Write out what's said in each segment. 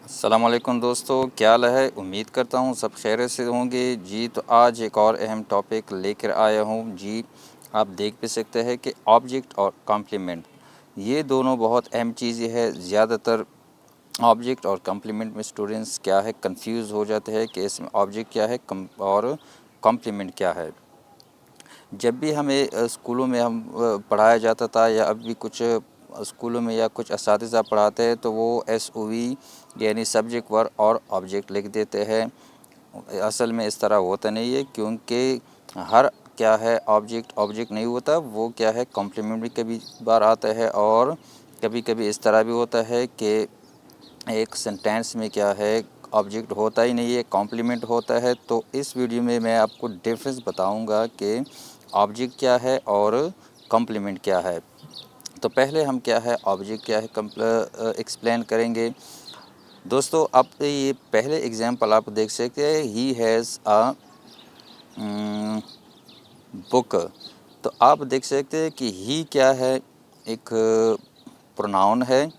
अस्सलामुअलैकुम दोस्तों, क्या हाल है। उम्मीद करता हूँ सब खैरियत से होंगे जी। तो आज एक और अहम टॉपिक लेकर आया हूँ जी। आप देख भी सकते हैं कि ऑब्जेक्ट और कॉम्प्लीमेंट ये दोनों बहुत अहम चीज़ें हैं। ज़्यादातर ऑब्जेक्ट और कॉम्प्लीमेंट में स्टूडेंट्स क्या है कंफ्यूज हो जाते हैं कि इसमें ऑब्जेक्ट क्या है और कॉम्प्लीमेंट क्या है। जब भी हमें स्कूलों में पढ़ाया जाता था या अब भी कुछ स्कूलों में या कुछ असातिज़ा पढ़ाते हैं तो वो SOV यानी सब्जेक्ट वर्ब और ऑब्जेक्ट लिख देते हैं। असल में इस तरह होता नहीं है, क्योंकि हर क्या है ऑब्जेक्ट ऑब्जेक्ट नहीं होता, वो क्या है कॉम्प्लीमेंट भी कभी बार आता है। और कभी कभी इस तरह भी होता है कि एक सेंटेंस में क्या है ऑब्जेक्ट होता ही नहीं है, कॉम्प्लीमेंट होता है। तो इस वीडियो में मैं आपको डिफरेंस बताऊंगा कि ऑब्जेक्ट क्या है और कॉम्प्लीमेंट क्या है। तो पहले हम क्या है ऑब्जेक्ट क्या है एक्सप्लेन करेंगे। दोस्तों आप ये पहले एग्जांपल आप देख सकते हैं, ही हैज़ अ बुक। तो आप देख सकते हैं कि ही क्या है, एक प्रोनाउन है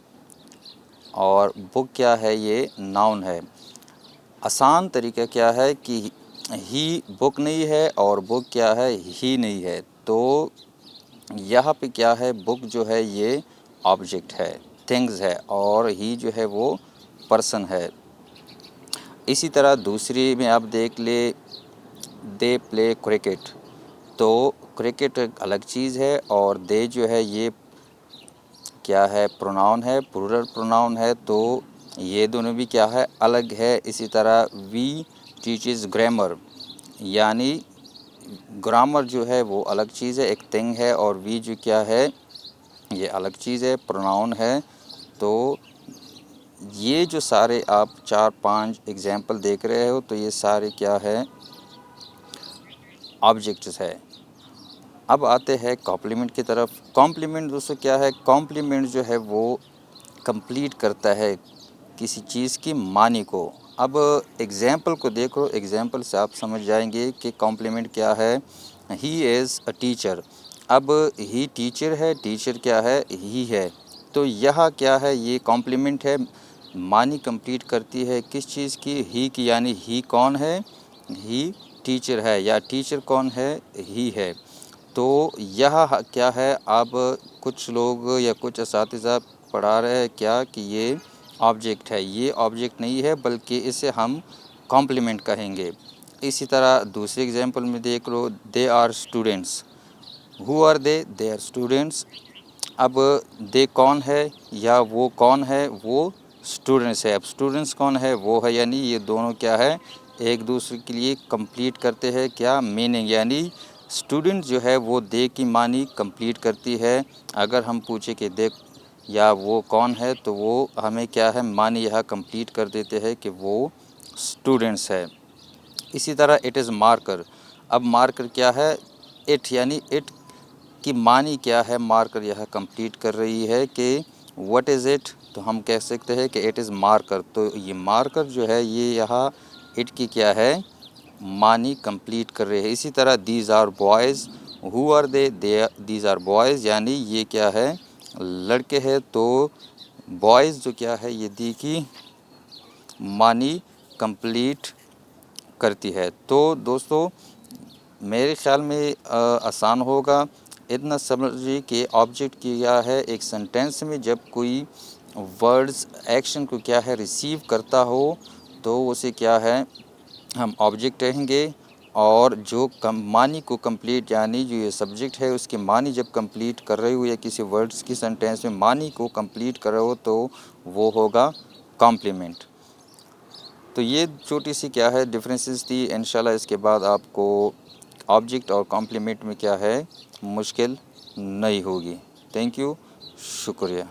और बुक क्या है, ये नाउन है। आसान तरीका क्या है कि ही बुक नहीं है और बुक क्या है ही नहीं है। तो यहाँ पे क्या है बुक जो है ये ऑब्जेक्ट है, थिंग्स है, और ही जो है वो पर्सन है। इसी तरह दूसरी में आप देख ले, दे प्ले क्रिकेट। तो क्रिकेट एक अलग चीज़ है और दे जो है ये क्या है प्रोनाउन है, प्लूरल प्रोनाउन है। तो ये दोनों भी क्या है अलग है। इसी तरह वी टीचेस ग्रामर, यानी ग्रामर जो है वो अलग चीज़ है, एक थिंग है, और वी जो क्या है ये अलग चीज़ है, प्रोनाउन है। तो ये जो सारे आप 4-5 एग्जाम्पल देख रहे हो, तो ये सारे क्या है ऑब्जेक्ट्स है। अब आते हैं कॉम्प्लीमेंट की तरफ। कॉम्प्लीमेंट दोस्तों क्या है, कॉम्प्लीमेंट जो है वो कंप्लीट करता है किसी चीज़ की मानी को। अब एग्जाम्पल को देखो, एग्जाम्पल से आप समझ जाएंगे कि कॉम्प्लीमेंट क्या है। He is a teacher. अब ही टीचर है, टीचर क्या है ही है। तो यह क्या है ये कॉम्प्लीमेंट है, मानी कंप्लीट करती है किस चीज़ की, ही की। यानी ही कौन है, ही टीचर है, या टीचर कौन है ही है। तो यह क्या है, अब कुछ लोग या कुछ असातिज़ा पढ़ा रहे हैं क्या कि ये ऑब्जेक्ट है। ये ऑब्जेक्ट नहीं है, बल्कि इसे हम कॉम्प्लीमेंट कहेंगे। इसी तरह दूसरे एग्जांपल में देख लो, they are students. Who are they are students. अब दे कौन है या वो कौन है, वो स्टूडेंट्स है। अब स्टूडेंट्स कौन है, वो है, यानी ये दोनों क्या है एक दूसरे के लिए कंप्लीट करते हैं क्या मीनिंग। यानी स्टूडेंट जो है वो दे की मानी कंप्लीट करती है। अगर हम पूछे कि दे या वो कौन है, तो वो हमें क्या है मानी यह कंप्लीट कर देते हैं कि वो स्टूडेंट्स है। इसी तरह इट इज़ मार्कर। अब मार्कर क्या है, इट, यानी इट की मानी क्या है, मार्कर यह कंप्लीट कर रही है कि व्हाट इज़ इट। तो हम कह सकते हैं कि इट इज़ मार्कर। तो ये मार्कर जो है ये यहाँ इट की क्या है मानी कंप्लीट कर रहे हैं। इसी तरह these are boys. Who are they these are boys, यानी ये क्या है लड़के हैं। तो बॉयज़ जो क्या है ये दी की मानी कंप्लीट करती है। तो दोस्तों मेरे ख़्याल में आसान होगा। इतना समझिए कि ऑब्जेक्ट किया है एक सेंटेंस में जब कोई वर्ड्स एक्शन को क्या है रिसीव करता हो, तो उसे क्या है हम ऑब्जेक्ट कहेंगे। और जो मानी को कंप्लीट, यानी जो ये सब्जेक्ट है उसकी मानी जब कंप्लीट कर रहे हो या किसी वर्ड्स की सेंटेंस में मानी को कंप्लीट कर रहे हो, तो वो होगा कॉम्प्लीमेंट। तो ये छोटी सी क्या है डिफरेंसेस थी। इंशाल्लाह इसके बाद आपको ऑब्जेक्ट और कॉम्प्लीमेंट में क्या है मुश्किल नहीं होगी। थैंक यू, शुक्रिया।